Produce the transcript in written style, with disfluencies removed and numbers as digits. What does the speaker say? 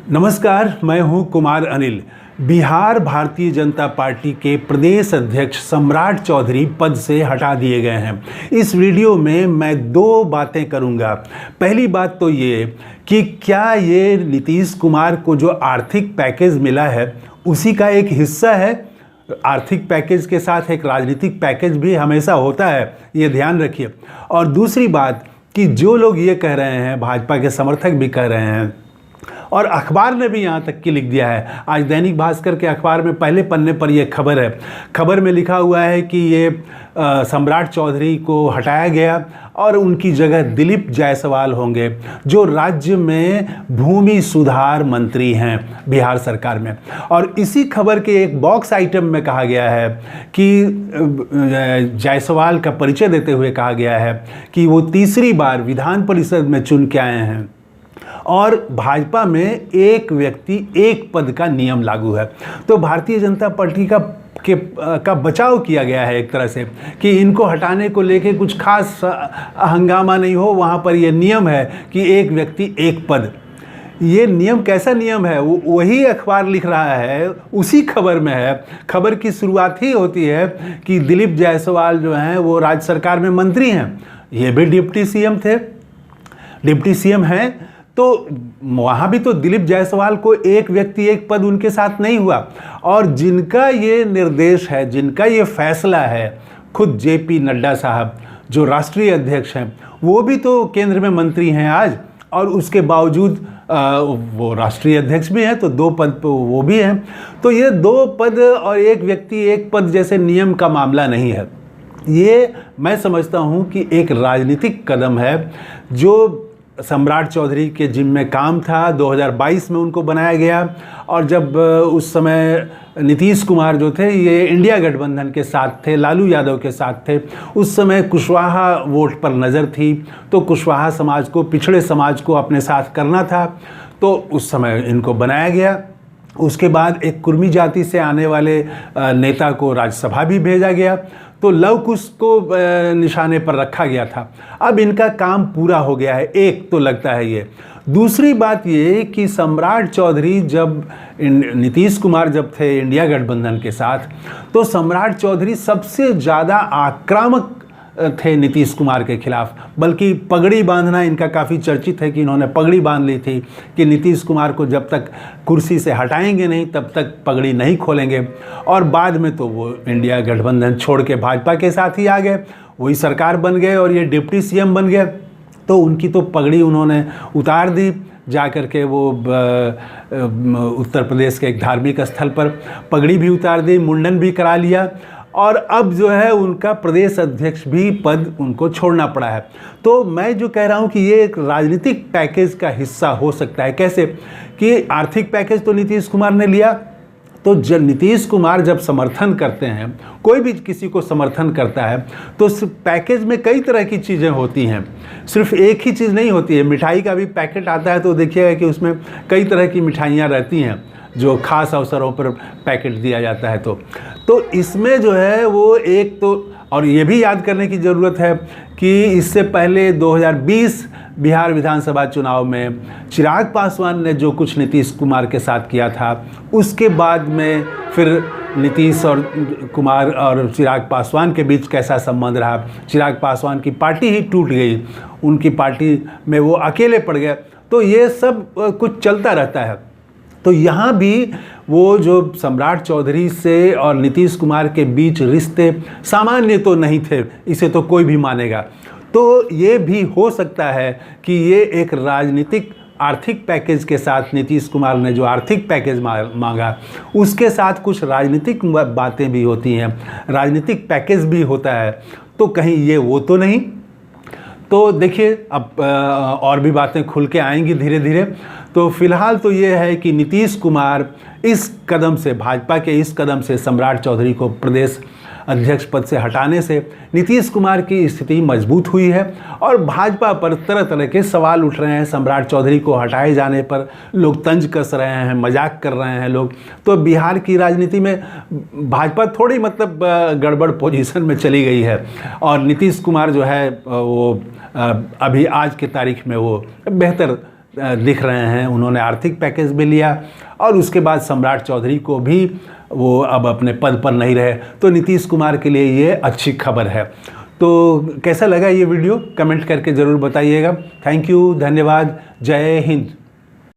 नमस्कार, मैं हूं कुमार अनिल। बिहार भारतीय जनता पार्टी के प्रदेश अध्यक्ष सम्राट चौधरी पद से हटा दिए गए हैं। इस वीडियो में मैं दो बातें करूंगा। पहली बात तो ये कि क्या ये नीतीश कुमार को जो आर्थिक पैकेज मिला है उसी का एक हिस्सा है। आर्थिक पैकेज के साथ एक राजनीतिक पैकेज भी हमेशा होता है, ये ध्यान रखिए। और दूसरी बात कि जो लोग ये कह रहे हैं, भाजपा के समर्थक भी कह रहे हैं और अखबार ने भी यहाँ तक कि लिख दिया है। आज दैनिक भास्कर के अखबार में पहले पन्ने पर यह खबर है। खबर में लिखा हुआ है कि ये सम्राट चौधरी को हटाया गया और उनकी जगह दिलीप जायसवाल होंगे, जो राज्य में भूमि सुधार मंत्री हैं बिहार सरकार में। और इसी खबर के एक बॉक्स आइटम में कहा गया है कि जायसवाल का परिचय देते हुए कहा गया है कि वो तीसरी बार विधान परिषद में चुन के आए हैं और भाजपा में एक व्यक्ति एक पद का नियम लागू है। तो भारतीय जनता पार्टी का बचाव किया गया है एक तरह से कि इनको हटाने को लेके कुछ खास हंगामा नहीं हो। वहाँ पर यह नियम है कि एक व्यक्ति एक पद। ये नियम कैसा नियम है वही अखबार लिख रहा है, उसी खबर में है। खबर की शुरुआत ही होती है कि दिलीप जायसवाल जो हैं वो राज्य सरकार में मंत्री हैं। ये भी डिप्टी सीएम थे, डिप्टी सीएम हैं। तो वहाँ भी तो दिलीप जायसवाल को एक व्यक्ति एक पद उनके साथ नहीं हुआ। और जिनका ये निर्देश है, जिनका ये फैसला है, खुद जेपी नड्डा साहब जो राष्ट्रीय अध्यक्ष हैं, वो भी तो केंद्र में मंत्री हैं आज। और उसके बावजूद वो राष्ट्रीय अध्यक्ष भी हैं, तो दो पद पे वो भी हैं। तो ये दो पद और एक व्यक्ति एक पद जैसे नियम का मामला नहीं है। ये मैं समझता हूँ कि एक राजनीतिक कदम है जो सम्राट चौधरी के जिम्मे काम था। 2022 में उनको बनाया गया और जब उस समय नीतीश कुमार जो थे ये इंडिया गठबंधन के साथ थे, लालू यादव के साथ थे। उस समय कुशवाहा वोट पर नज़र थी, तो कुशवाहा समाज को, पिछड़े समाज को अपने साथ करना था, तो उस समय इनको बनाया गया। उसके बाद एक कुर्मी जाति से आने वाले नेता को राज्यसभा भी भेजा गया, तो लव कुश को निशाने पर रखा गया था। अब इनका काम पूरा हो गया है, एक तो लगता है ये। दूसरी बात ये कि सम्राट चौधरी जब नीतीश कुमार जब थे इंडिया गठबंधन के साथ, तो सम्राट चौधरी सबसे ज़्यादा आक्रामक थे नीतीश कुमार के खिलाफ। बल्कि पगड़ी बांधना इनका काफ़ी चर्चित है कि इन्होंने पगड़ी बांध ली थी कि नीतीश कुमार को जब तक कुर्सी से हटाएंगे नहीं तब तक पगड़ी नहीं खोलेंगे। और बाद में तो वो इंडिया गठबंधन छोड़ के भाजपा के साथ ही आ गए, वही सरकार बन गए और ये डिप्टी सीएम बन गए। तो उनकी तो पगड़ी उन्होंने उतार दी जा कर के, वो उत्तर प्रदेश के एक धार्मिक स्थल पर पगड़ी भी उतार दी, मुंडन भी करा लिया। और अब जो है उनका प्रदेश अध्यक्ष भी पद उनको छोड़ना पड़ा है। तो मैं जो कह रहा हूं कि ये एक राजनीतिक पैकेज का हिस्सा हो सकता है। कैसे कि आर्थिक पैकेज तो नीतीश कुमार ने लिया, तो जब नीतीश कुमार जब समर्थन करते हैं, कोई भी किसी को समर्थन करता है, तो उस पैकेज में कई तरह की चीज़ें होती हैं, सिर्फ एक ही चीज़ नहीं होती है। मिठाई का भी पैकेट आता है तो देखिएगा कि उसमें कई तरह की मिठाइयाँ रहती हैं जो खास अवसरों पर पैकेट दिया जाता है। तो इसमें जो है वो एक तो, और ये भी याद करने की ज़रूरत है कि इससे पहले 2020 बिहार विधानसभा चुनाव में चिराग पासवान ने जो कुछ नीतीश कुमार के साथ किया था, उसके बाद में फिर नीतीश और कुमार और चिराग पासवान के बीच कैसा संबंध रहा। चिराग पासवान की पार्टी ही टूट गई, उनकी पार्टी में वो अकेले पड़ गए। तो ये सब कुछ चलता रहता है। तो यहाँ भी वो जो सम्राट चौधरी से और नीतीश कुमार के बीच रिश्ते सामान्य तो नहीं थे, इसे तो कोई भी मानेगा। तो ये भी हो सकता है कि ये एक राजनीतिक आर्थिक पैकेज के साथ, नीतीश कुमार ने जो आर्थिक पैकेज मांगा उसके साथ कुछ राजनीतिक बातें भी होती हैं, राजनीतिक पैकेज भी होता है। तो कहीं ये वो तो नहीं। तो देखिए अब और भी बातें खुल के आएंगी धीरे धीरे। तो फिलहाल तो ये है कि नीतीश कुमार इस कदम से, भाजपा के इस कदम से, सम्राट चौधरी को प्रदेश अध्यक्ष पद से हटाने से नीतीश कुमार की स्थिति मजबूत हुई है और भाजपा पर तरह तरह के सवाल उठ रहे हैं। सम्राट चौधरी को हटाए जाने पर लोग तंज कस रहे हैं, मजाक कर रहे हैं लोग। तो बिहार की राजनीति में भाजपा थोड़ी मतलब गड़बड़ पोजीशन में चली गई है और नीतीश कुमार जो है वो अभी आज के तारीख में वो बेहतर दिख रहे हैं। उन्होंने आर्थिक पैकेज भी लिया और उसके बाद सम्राट चौधरी को भी वो अब अपने पद पर नहीं रहे, तो नीतीश कुमार के लिए ये अच्छी खबर है। तो कैसा लगा ये वीडियो कमेंट करके ज़रूर बताइएगा। थैंक यू, धन्यवाद, जय हिंद।